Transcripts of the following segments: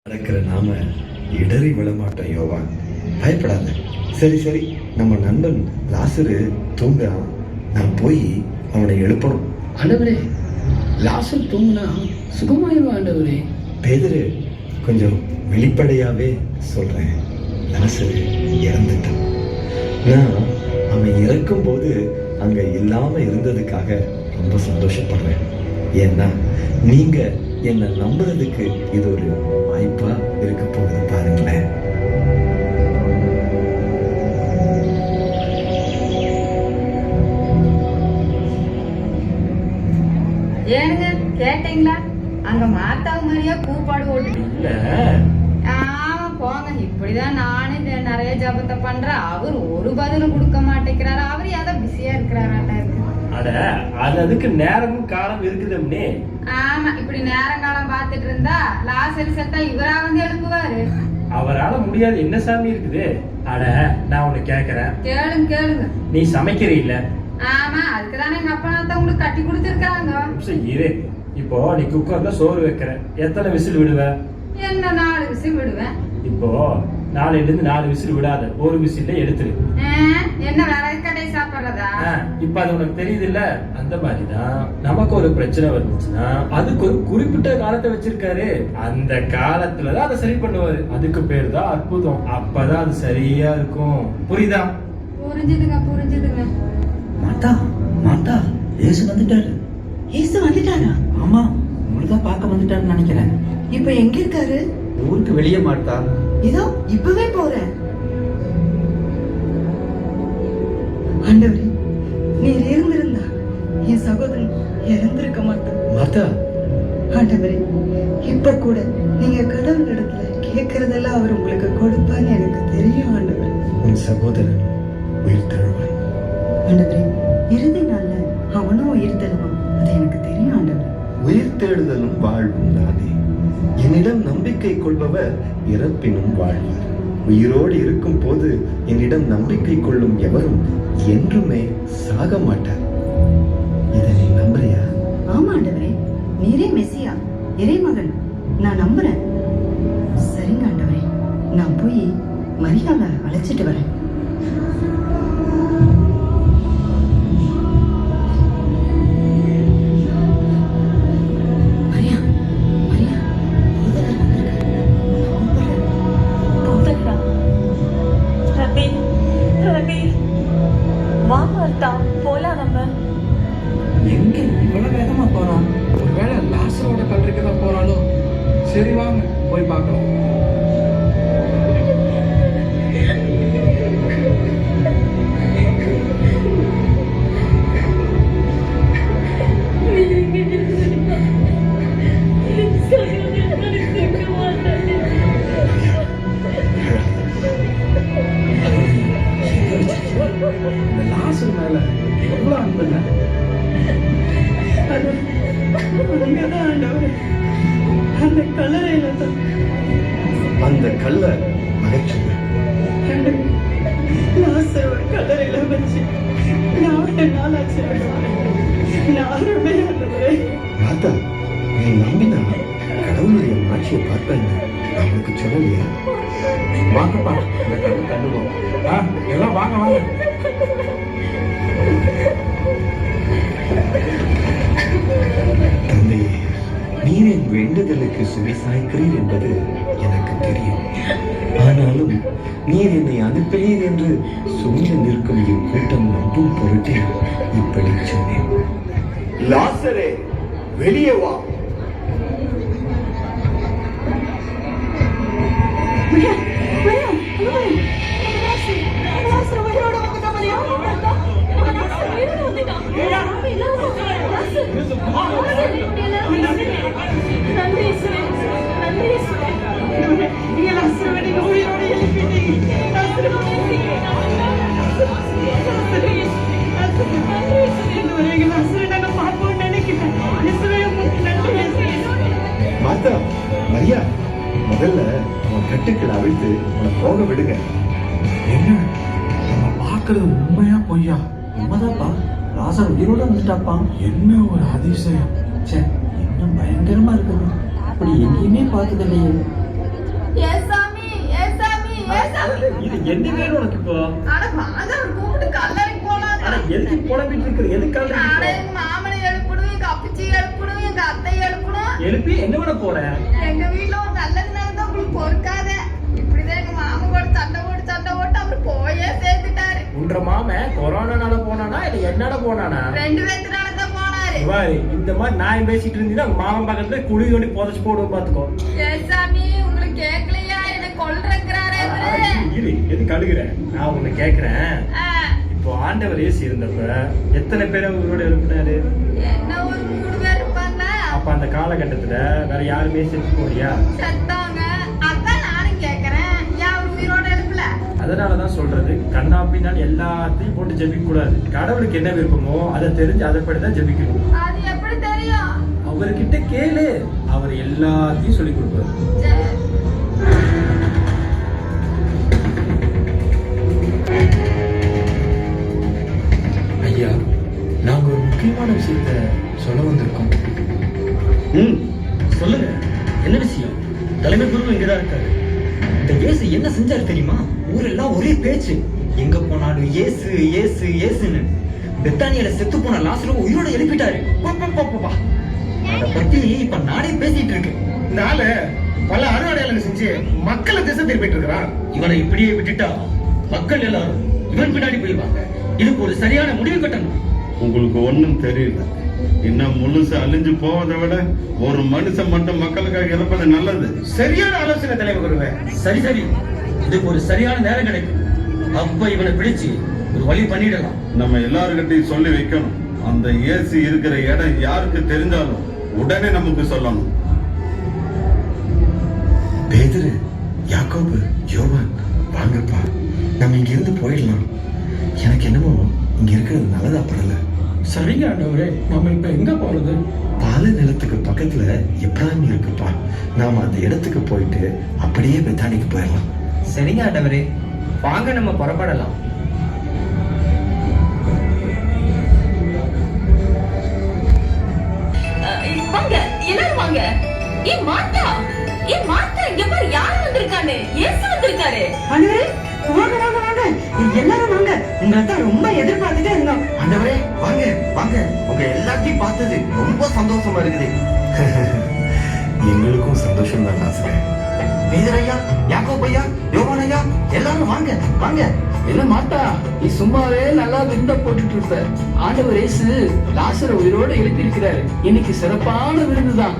நடக்கிற நாம இடறி விழமாட்டோம் யோவான், பயப்படாத. சரி சரி, நம்ம நண்பன் லாசரு தூங்குறான், நான் போய் அவனை எழுப்பணும். ஆண்டவரே, லாசர் தூங்குனா சுகமாயிருவா ஆண்டவரே. பேதுரு, கொஞ்சம் வெளிப்படையாவே சொல்றேன், லாசரு இறந்துட்டான். நான் அவன் இறக்கும் போது அங்க இல்லாம இருந்ததுக்காக ரொம்ப சந்தோஷப்படுறேன். ஏன்னா நீங்க என்னை நம்புறதுக்கு இது ஒரு வாய்ப்பா இருக்க போகுது பாருங்களேன். ஏனுங்க கேட்டீங்களா? அங்க மாத்தாவு மாதிரியா கூப்பாடு ஓட்டு இல்ல. ஆமா போங்க, இப்படிதான் நானே நிறைய ஜபத்தை பண்றேன். அவர் ஒரு பதிலும் கொடுக்க மாட்டேங்கிறாரு. அவர் ஏதோ பிஸியா இருக்கிறாராட்டா இருக்கு. அட, அது அதுக்கு நேரமும் காலம் இருக்குதுன்னே. ஆமா, இப்படி நேரம் காலம் பாத்துட்டு இருந்தா லாசர் செத்தா இவரா வந்து எழுப்புவாரு. அவரால முடியாது என்ன சாமி இருக்குது? அட, நான் உன்னை கேக்குறேன், கேளுங்க கேளுங்க. நீ சமைக்கிற இல்ல? ஆமா, அதுக்குதானே எங்க அப்பா நான் உங்களுக்கு கட்டி கொடுத்துருக்காங்க. இரு, இப்போ நீ குக்கர்ல சோறு வைக்கிற, எத்தனை விசில் விடுவ? என்ன 4 விசில் விடுவேன். இப்போ 4 விசில் விடாத, ஒரு விசில்ல எடுத்துரு. என்ன விறகு கடை சாப்பிடுறதா? இப்ப அது உனக்கு தெரியுது இல்ல? அந்த மாதிரிதான் நமக்கு ஒரு பிரச்சனை வந்துச்சுன்னா அதுக்கு ஒரு குறிப்பிட்ட காலத்தை வச்சிருக்காரு. அந்த காலத்துலதான் அதை சரி பண்ணுவாரு. அதுக்கு பேரு தான் அற்புதம். அப்பதான் அது சரியா இருக்கும். புரியுதா? புரிஞ்சுதுங்க புரிஞ்சுதுங்க. மாதா, மாதா, ஏசு வந்துட்டாரு. ஏசு வந்துட்டாரா? ஆமா, உங்களுதான் பார்க்க வந்துட்டாருன்னு நினைக்கிறேன். இப்ப எங்க இருக்காரு? ஊருக்கு வெளியே மாட்டா. இதோ இப்பவே போறேன். ஆண்டவரே, நீர் இருந்திருந்தா என் சகோதரன் இறந்திருக்க மாட்டான். மாதா, ஆண்டவரே, இப்ப கூட நீங்க கடவுள் இடத்துல கேட்கறதெல்லாம் அவர் உங்களுக்கு கொடுப்பான்னு எனக்கு தெரியும். ஆண்டவரே, உன் சகோதரன் உயிர் தழுவாய். ஆண்டவரே, இறுதி நாள்ல அவனும் உயிர் தருவான். அது எனக்கு தெரியும். ஆண்டவரே, உயிர் தேடுதலும் வாழ்வும் தானே. என்னிடம் நம்பிக்கை கொள்பவர் இறப்பினும் வாழ்வார். உயிரோடு இருக்கும் போது என்னிடம் நம்பிக்கை கொள்ளும் எவரும் என்றுமே சாக மாட்டார். இதை நீ நம்புறியா? ஆமா ஆண்டவரே, நீரே மெசியா, இறைமகன். நான் நம்புறேன். சரிங்க ஆண்டவரே, நான் போய் மரியாதை அழைச்சிட்டு வரேன். எங்க இவ்வளவு வேகமா போறான்? ஒருவேளை லாசரோட கல்லறைக்கு தான் போறாளோ? சரி வாங்க போய் பார்க்கலாம். இந்த லாசர் மேல எவ்வளவு அன்புங்க. அங்கதான் ஆண்டவரே, அந்த கல்லறையில தான். அந்த கல்ல அகற்றுங்க. லாசரோட கல்லறையில வச்சு 4 நாள் ஆச்சு. நானுமே ஆண்டவரே. மாதா, நீ நம்பினா கடவுளுடைய மாட்சியை பார்ப்பேன்னு அவனுக்கு சொல்லலையா? வாங்கப்பா, இந்த கண்ணு தள்ளுவோம். எல்லாம் வாங்க வாங்க. தந்தையே, நீர் என் வேண்டுதலுக்கு சுவிசாய்க்கிறீர் என்பது எனக்கு தெரியும். ஆனாலும் நீர் என்னை அனுப்பினீர் என்று சூழ்ந்து நிற்கும் இக்கூட்டம் நம்பும் பொருட்டே இப்படி சொன்னேன். லாசரே, வெளியே வா. மாதா, மரியா, முதல்ல அவன் கட்டுக்களை அவிழ்த்து அவனை போக விடுங்க. என்ன நம்ம பார்க்கறது உண்மையா பொய்யா? உண்மைதான்ப்பா, லாசர் உயிரோட வந்துட்டாப்பா. என்ன ஒரு அதிசயம். ச்சே, இன்னும் பயங்கரமா இருக்குது. அப்படி எங்கேயுமே பார்த்தது இல்லையே. என்ன வேணும் உனக்கு இப்போ? ஆனா வாங்க அவர் கூப்பிட்டு கல்லறைக்கு போலாம். ஆனா எதுக்கு புலம்பிட்டு இருக்கிற? எதுக்கு ஆனா கல்றீங்க? எங்க மாமனை எழுப்பணும், எங்க அப்பச்சி எழுப்பணும், எங்க அத்தை எழுப்பணும். எழுப்பி என்ன பண்ண போற? எங்க வீட்டுல ஒரு நல்லது நடந்தா உங்களுக்கு பொறுக்காத. இப்படிதான் எங்க மாமா கூட சண்டை போட்டு அவர் போயே சேர்த்துட்டாரு. உன்ற மாமன் கொரோனானால போனானா இல்ல என்னால போனானா? 2 பேத்துனால தான் போனாரு. பாரு, இந்த மாதிரி நான் பேசிட்டு இருந்தீங்கன்னா உங்க மாமன் பக்கத்துல குழி தோண்டி புதைச்சு போடுவோம் பாத்துக்கோ. சாமி உங்களுக்கு கேட்கலையா? என்ன கொல்றங்கிறாரே இவரு. இரு, எதுக்கு அழுகுற? நான் உன்னை கேக்குறேன். இப்போ ஆண்டவர் இயேசு இருந்தப்ப எத்தனை பேரை உங்களோட எழுப்பினாரு? என்ன ஒரு 3 பேர் இருப்பாங்க. அப்ப அந்த காலகட்டத்துல வேற யாருமே செத்து போறியா? செத்தாங்க. அதான் நானும் கேக்குறேன், ஏன் அவர் உயிரோட எழுப்பல? அதனாலதான் சொல்றது, கண்ணா பின்னாடி எல்லாத்தையும் போட்டு ஜெபிக்க கூடாது. கடவுளுக்கு என்ன விருப்பமோ அதை தெரிஞ்சு அதைப்படிதான் ஜெபிக்கணும். அது எப்படி தெரியும்? அவர்கிட்ட கேளு, அவர் எல்லாத்தையும் சொல்லி கொடுப்பாரு. சரி. ஐயா, நாங்க ஒரு முக்கியமான விஷயத்த சொல்ல வந்திருக்கோம். சொல்லுங்க, என்ன விஷயம்? தலைமை குரு இங்கதான் இருக்காரு. இந்த இயேசு என்ன செஞ்சாரு தெரியுமா? ஊரெல்லாம் ஒரே பேச்சு, எங்க போனாலும் இயேசு இயேசு இயேசுன்னு. பெத்தானியில செத்து போன லாசரு உயிரோட எழுப்பிட்டாரு. அத பத்தி இப்ப நானே பேசிட்டு இருக்கேன். நாள பல அறுவடையாளர்கள் செஞ்சு மக்களை திசை திருப்பிட்டு இருக்கிறான். இவனை இப்படியே விட்டுட்டா மக்கள் எல்லாரும் இவன் பின்னாடி போயிடுவாங்க. இதுக்கு ஒரு சரியான முடிவு கட்டணும். உங்களுக்கு ஒண்ணும் தெரியல. இன்னும் முழுசு அழிஞ்சு போவதை விட ஒரு மனுஷன் மட்டும் மக்களுக்காக இறப்பது நல்லது. சரியான ஆலோசனை தலைவர் குருவே. சரி சரி, இதுக்கு ஒரு சரியான நேரம் கிடைக்கும். அப்ப இவனை பிடிச்சு ஒரு வழி பண்ணிடலாம். நம்ம எல்லாருக்கிட்டையும் சொல்லி வைக்கணும். அந்த இயேசு இருக்கிற இடம் யாருக்கு தெரிஞ்சாலும் உடனே நமக்கு சொல்லணும். பேதுரு, யாக்கோபு, யோவான், வாங்கப்பா, நம்ம இங்க இருந்து போயிடலாம். எனக்கு என்னமோ இங்க இருக்கிறது நல்லதா படல. சரிங்க ஆண்டவரே, நம்ம இப்ப எங்க போறது? பாலை நிலத்துக்கு பக்கத்துல எப்ராஹிம் இருக்குப்பா. நாம அந்த இடத்துக்கு போயிட்டு அப்படியே பெத்தானிக்கு போயிடலாம். சரிங்க ஆண்டவரே, வாங்க நம்ம புறப்படலாம். வாங்க எல்லாரும் வாங்க. ஏன் மாத்தா இங்க பாரு, யாரு வந்திருக்கானு? இயேசு வந்திருக்காரு. ஆண்டவரே, வாங்க வாங்க வாங்க, எல்லாரும் வாங்க. உங்களை தான் ரொம்ப எதிர்பார்த்துட்டே இருந்தோம். ஆண்டவரே, வாங்க வாங்க, உங்க எல்லாத்தையும் பார்த்தது ரொம்ப சந்தோஷமா இருக்குது. எங்களுக்கும் சந்தோஷம் தான் ஆசை. பேதரையா, யாக்கோபு ஐயா, யோவான் ஐயா, எல்லாரும் வாங்க வாங்க. என்ன மாட்டா, நீ சும்மாவே நல்லா விருந்த போட்டுட்டு இருப்ப. ஆண்டவர் இயேசு லாசரை உயிரோட எழுப்பி இருக்கிறாரு. இன்னைக்கு சிறப்பான விருந்துதான்.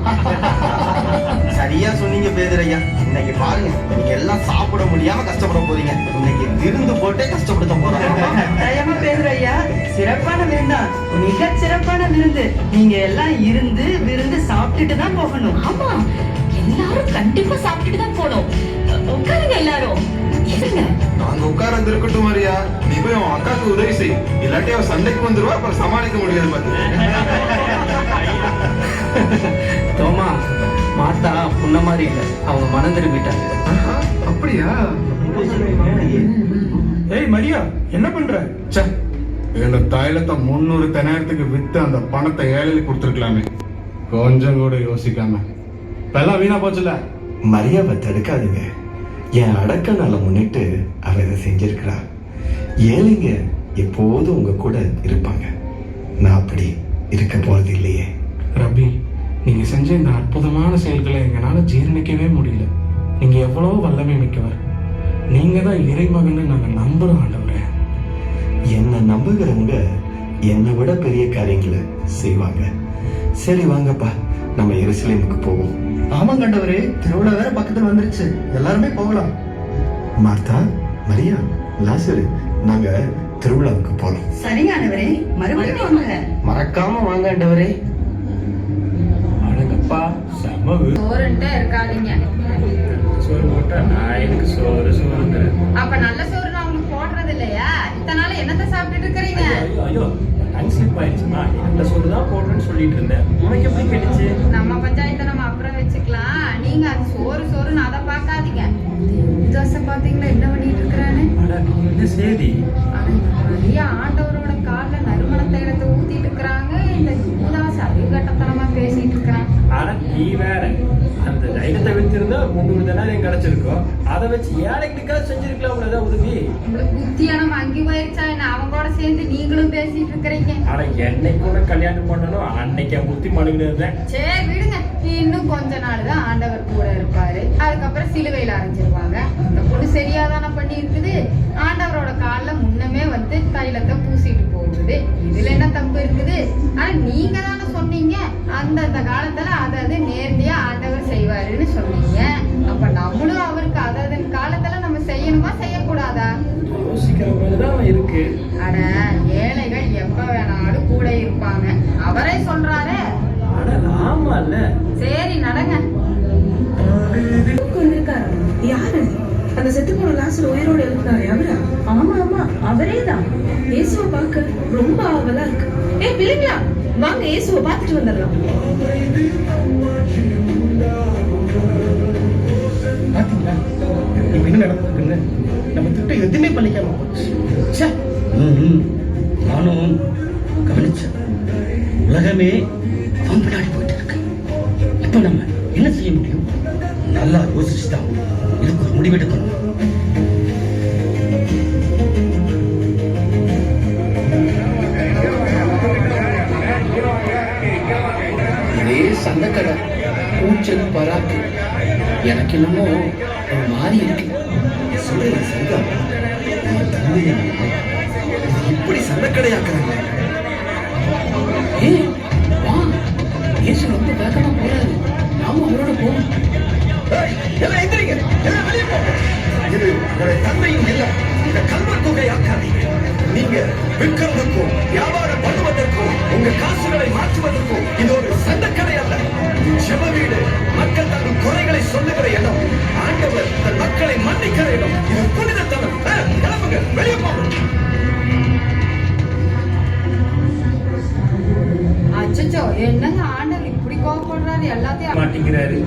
சரியா சொன்னீங்க பேதரையா. இன்னைக்கு பாருங்க, நீங்க எல்லாம் சாப்பிட முடியாம கஷ்டப்பட போறீங்க. இன்னைக்கு விருந்து போட்டே கஷ்டப்படுத்த போறாங்க. தயமா பேசுற ஐயா, சிறப்பான விருந்தா, மிக சிறப்பான விருந்து. நீங்க எல்லாம் இருந்து விருந்து சாப்பிட்டுட்டு தான் போகணும். ஆமா, எல்லாரும் கண்டிப்பா சாப்பிட்டுட்டு தான் போனோம். உட்காருங்க எல்லாரும். இருங்க. நாங்க உட்கார்ந்து இருக்கட்டும் மரியா. நீ போய் அவன் அக்காவுக்கு உதவி செய். இல்லாட்டி அவன் சண்டைக்கு வந்துருவா, அப்புறம் சமாளிக்க முடியாது பாத்து. தோமா, மாத்தா முன்ன மாதிரி இல்ல, அவங்க மனம் திரும்பிட்டாங்க. அப்படியா? ஏய் மரியா, என்ன பண்ற? இந்த தைலத்தை 300 தெனாயிரத்துக்கு வித்து அந்த பணத்தை ஏழைக்கு கொடுத்துருக்கலாமே. கொஞ்சம் கூட யோசிக்காம. இப்பெல்லாம் வீணா போச்சுல. மரியாவை தடுக்காதுங்க. என் அடக்க நாளை முன்னிட்டு அவ இதை செஞ்சிருக்கிறா. ஏழைங்க எப்போதும் உங்க கூட இருப்பாங்க. நான் அப்படி இருக்க போறது இல்லையே. ரபி, நீங்க செஞ்ச இந்த அற்புதமான செயல்களை எங்களால ஜீரணிக்கவே முடியல. நீங்க எவ்வளவு வல்லமை மிக்கவர். நீங்க தான் இறைமகன்னு நாங்க நம்புறோம் ஆண்டவரே. என்னை நம்புகிறவங்க என்னை விட பெரிய காரியங்களை செய்வாங்க. சரி வாங்கப்பா, நம்ம எருசலேமுக்கு போவோம். ஆமாங்க ஆண்டவரே, திருவிழா வேற பக்கத்துல வந்துருச்சு. எல்லாருமே போகலாம். மார்த்தா, மரியா, லாசரு, நாங்க திருவிழாவுக்கு போறோம். சரிங்க ஆண்டவரே, மறுபடியும் வாங்க. மறக்காம வாங்க ஆண்டவரே. அடங்கப்பா, செம சோறுன்ட்டே இருக்காதீங்க. சோறு போட்டா நான் எனக்கு சோறுங்கிறேன். அப்ப நல்ல சோறு நான் உங்களுக்கு போடுறது இல்லையா? இத்தனை நாள் என்னத்தை சாப்பிட்டுட்டு இருக்கிறீங்க? ஐயோ, டங் ஸ்லிப் ஆயிடுச்சுமா. இந்த சோறு தான் போடுறேன்னு சொல்லிட்டு இருந்தேன். உனக்கு எப்படி கேட்டுச்சு? நம்ம பஞ்சாயத்தை நம்ம அப்புறம் வச்சுக்கலாம். நீங்க அது சோறுன்னு அதை பார்க்காதீங்க. தோசை பாத்தீங்களா என்ன பண்ணிட்டு இருக்கிறான்னு? அட, என்ன செய்தி? நிறைய ஆண்டவரோட கால்ல நறுமண தைலத்தை ஊத்திட்டு இருக்கிறாங்க. இந்த யூதாஸ் அறிவுகட்டத்தனமா பேசிட்டு இருக்கிறான். ஆனா நீ வேற, அந்த தைரியத்தை வித்திருந்தா 300 தெனாரியம் கிடைச்சிருக்கோம். அதை வச்சு ஏழைகளுக்காக செஞ்சிருக்கலாம் ஏதாவது உதவி. உங்களுக்கு புத்தியானம் அங்கி போயிருச்சா என்ன? அவங்க கூட சேர்ந்து நீங்களும் பேசிட்டு இருக்கிறீங்க. ஆனா என்னைக்கு கூட கல்யாணம் பண்ணணும் அன்னைக்கு என் புத்தி மனுவினேன். சரி விடுங்க, இன்னும் கொஞ்ச நாள் தான் ஆண்டவர் கூட இருப்பாரு. அதுக்கப்புறம் சிலுவையில அரைஞ்சிருவாங்க. இந்த பொண்ணு சரியாதானே பண்ணி இருக்குது. ஆண்டவரோட கால்ல முன்னமே வந்து தைலத்தை பூசிட்டு போகுது. இதுல என்ன தப்பு இருக்குது? ஆனா நீங்க தானே சொன்னீங்க அந்தந்த காலத்துல அதாவது நேர்த்தியா ஆண்டவர் செய்வாருன்னு சொன்னீங்க. அப்ப நம்மளும் அவருக்கு அதாவது காலத்துல நம்ம செய்யணுமா செய்யக்கூடாதா? யோசிக்கிற மாதிரிதான் இருக்கு. அட ஏழைகள் எப்ப வேணாலும் கூட இருப்பாங்க, அவரே சொல்றாரு. ஆனா ஆமா இல்ல. சரி நடங்க. யாரு அந்த செத்து போன லாசர் உயிரோடு எழுப்பினாரு? அவரா? ஆமா ஆமா அவரேதான். இயேசுவை பார்க்க ரொம்ப ஆவலா இருக்கு. பிள்ளைங்களா வாங்க இயேசுவை பார்த்துட்டு வந்துடலாம். பாத்தீங்களா இப்ப என்ன நடந்திருக்குன்னு? நம்ம திட்டம் எதுவுமே பண்ணிக்காம போச்சு. நானும் கவனிச்சேன். உலகமே அவன் பின்னாடி போயிட்டு இருக்கு. இப்ப நம்ம என்ன செய்ய முடியும்? நல்லா யோசிச்சுதான் இதுக்கு ஒரு முடிவெடுக்கணும். இதே சந்தக்கடை கூச்சல் பராக்கு எனக்கு என்னமோ ஒரு மாறி இருக்கு. சொல்றேன் சரிதா. என் தந்தையை இப்படி சந்தக்கடையாக்குறாங்க. வா, இயேசு ரொம்ப வேகமா போறாரு. நாம அவரோட போவோம். எல்லாம் எந்திரிங்க, எல்லாம் வெளியே போங்க. இது உங்களுடைய தந்தையும் இல்ல. இந்த கல்வர் தொகையாக்காதீங்க. நீங்க விற்கிறதுக்கும் வியாபாரம் பண்ணுவதற்கும் உங்க காசுகளை மாற்றுவதற்கும் இது ஒரு சந்தக்கடை அல்ல. இது ஜெப வீடு. மக்கள் தங்கள் குறைகளை சொல்லுகிற இடம். ஆண்டவர் தன் மக்களை மன்னிக்கிற இடம். இது புனிதத்தனம். கிளம்புங்க, வெளியே போங்க. அச்சோ என்னங்க ஆண்டவர் இப்படி கோவப்படுறாரு? எல்லாத்தையும் மாட்டிக்கிறாரு.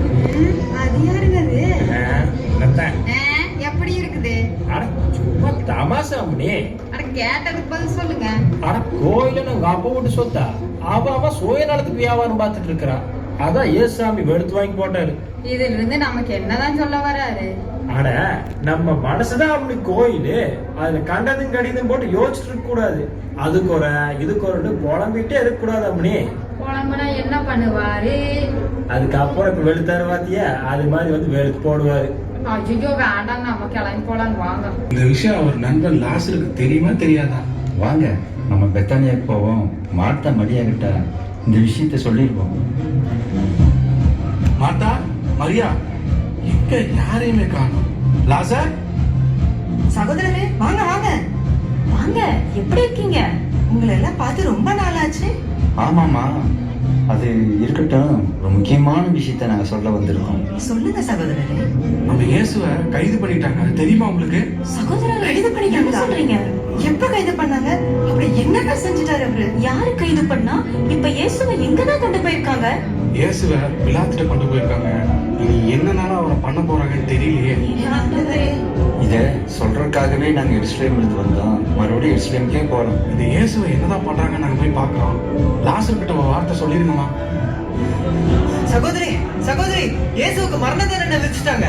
அது யாருங்க அது? அதான். எப்படி இருக்குது? அட சும்மா தமாசா அம்மனி. அட கேட்டதுக்கு பதில் சொல்லுங்க. ஆனா கோயில உங்க அப்பா விட்டு சொத்தா அவன் சுயநலத்துக்கு வியாபாரம் பார்த்துட்டு இருக்கிறான். அதான் ஏசாமி வெளுத்து வாங்கி போட்டாரு. இதுல இருந்து நமக்கு என்னதான் சொல்ல வராரு? ஆனா நம்ம மனசுதான் அப்படி கோயிலு. அதுல கண்டதும் கடிதம் போட்டு யோசிச்சுட்டு இருக்க கூடாது. அது குறை இது குறைன்னு புலம்பிட்டே இருக்க கூடாது அம்மனி. புலம்புனா என்ன பண்ணுவாரு? அதுக்கப்புறம் இப்ப வெளுத்தாரு பாத்தியா, அது மாதிரி வந்து வெளுத்து போடுவாரு. அஜிஜோ வேண்டாம், நம்ம கிளம்பி போலான்னு வாங்க. இந்த விஷயம் அவர் நண்பன் லாசருக்கு தெரியுமா தெரியாதா? வாங்க நம்ம பெத்தானியாக்கு போவோம். மார்த்தா மரியா கிட்ட இந்த விஷயத்த சொல்லிருப்போம். மார்த்தா, மரியா எங்க யாரையுமே காணோம். லாசர், சகோதரரே வாங்க வாங்க வாங்க எப்படி இருக்கீங்க? உங்களை எல்லாம் பார்த்து ரொம்ப நாளாச்சு. ஆமாமா, அது இருக்கட்டும். ஒரு முக்கியமான விஷயத்த நாங்க சொல்ல வந்திருக்கோம். சொல்லுங்க சகோதரரே. நம்ம இயேசுவை கைது பண்ணிட்டாங்க. அது தெரியுமா உங்களுக்கு? சகோதரர் கைது பண்ணிட்டாங்களா? சொல்றீங்க? எப்ப கைது பண்ணாங்க? அப்படி என்னங்க செஞ்சுட்டாரு அவரு? யாரு கைது பண்ணா? இப்ப இயேசுவை எங்கதான் கொண்டு போயிருக்காங்க? இயேசுவை பிலாத்துட்ட கொண்டு போயிருக்காங்க. இனி என்னனாலும் அவரை பண்ண போறாங்கன்னு தெரியலையே. இத சொல்றதுக்காகவே நாங்க எருசலேம் இருந்து வந்தோம். மறுபடியும் எருசலேமுக்கே போறோம். இந்த இயேசுவை என்னதான் பண்றாங்க நாங்க போய் பார்க்கிறோம். லாசர் கிட்ட ஒரு வார்த்தை சொல்லிருங்கம்மா. சகோதரி சகோதரி, இயேசுவுக்கு மரண தண்டனை விதிச்சிட்டாங்க.